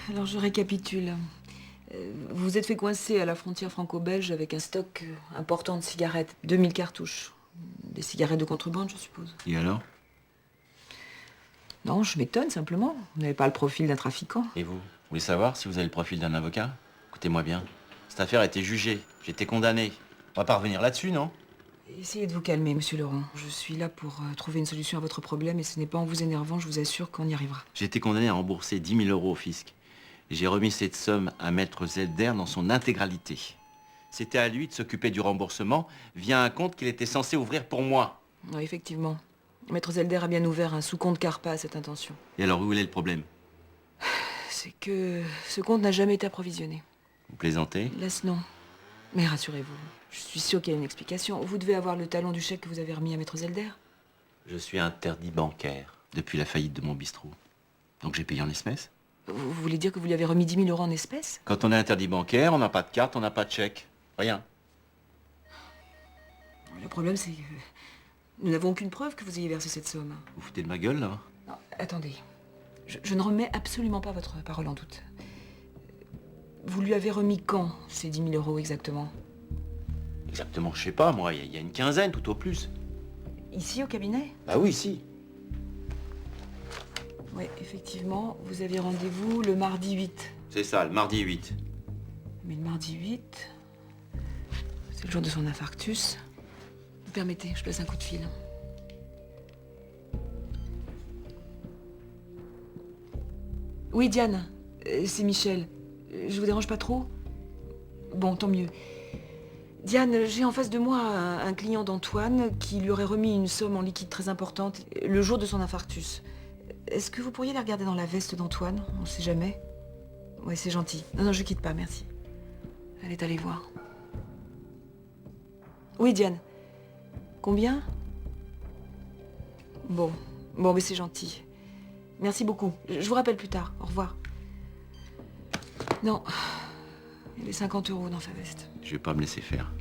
Alors je récapitule. Vous vous êtes fait coincer à la frontière franco-belge avec un stock important de cigarettes. 2000 cartouches. Des cigarettes de contrebande, je suppose. Et alors? Non, je m'étonne simplement. Vous n'avez pas le profil d'un trafiquant. Et vous voulez savoir si vous avez le profil d'un avocat? Écoutez-moi bien. Cette affaire a été jugée. J'ai été condamné. On va pas revenir là-dessus, non? Essayez de vous calmer, monsieur Laurent. Je suis là pour trouver une solution à votre problème et ce n'est pas en vous énervant, je vous assure qu'on y arrivera. J'ai été condamné à rembourser 10 000 € au fisc. Et j'ai remis cette somme à Maître Zelder dans son intégralité. C'était à lui de s'occuper du remboursement via un compte qu'il était censé ouvrir pour moi. Oui, effectivement. Maître Zelder a bien ouvert un sous-compte CARPA à cette intention. Et alors, où est le problème? C'est que ce compte n'a jamais été approvisionné. Vous plaisantez? Hélas, non. Mais rassurez-vous, je suis sûre qu'il y a une explication. Vous devez avoir le talon du chèque que vous avez remis à Maître Zelder. Je suis interdit bancaire depuis la faillite de mon bistrot. Donc j'ai payé en espèces. Vous voulez dire que vous lui avez remis 10 000 € en espèces? Quand on est interdit bancaire, on n'a pas de carte, on n'a pas de chèque. Rien. Le problème, c'est que nous n'avons aucune preuve que vous ayez versé cette somme. Vous foutez de ma gueule, là? Non, attendez. Je ne remets absolument pas votre parole en doute. Vous lui avez remis quand, ces 10 000 € exactement? Exactement, je sais pas, moi, il y a une quinzaine tout au plus. Ici, au cabinet? Bah oui, si. Oui, effectivement, vous aviez rendez-vous le mardi 8. C'est ça, le mardi 8. Mais le mardi 8, c'est le jour de son infarctus. Vous permettez, je passe un coup de fil. Oui, Diane, c'est Michel. Je vous dérange pas trop? Bon, tant mieux. Diane, j'ai en face de moi un client d'Antoine qui lui aurait remis une somme en liquide très importante le jour de son infarctus. Est-ce que vous pourriez la regarder dans la veste d'Antoine? On sait jamais. Oui, c'est gentil. Non, je quitte pas, merci. Elle est allée voir. Oui, Diane. Combien? Bon, mais c'est gentil. Merci beaucoup. Je vous rappelle plus tard. Au revoir. Non. Il y avait 50 € dans sa veste. Je vais pas me laisser faire.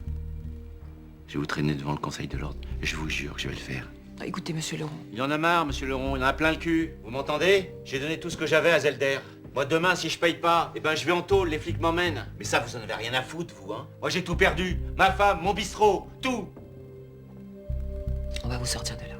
Je vais vous traîner devant le Conseil de l'Ordre. Et je vous jure que je vais le faire. Ah, écoutez, monsieur Laurent. Il y en a marre, monsieur Leron, il en a plein le cul. Vous m'entendez? J'ai donné tout ce que j'avais à Zelder. Moi, demain, si je paye pas, eh ben, je vais en tôle, les flics m'emmènent. Mais ça, vous en avez rien à foutre, vous, hein? Moi, j'ai tout perdu. Ma femme, mon bistrot, tout. On va vous sortir de là.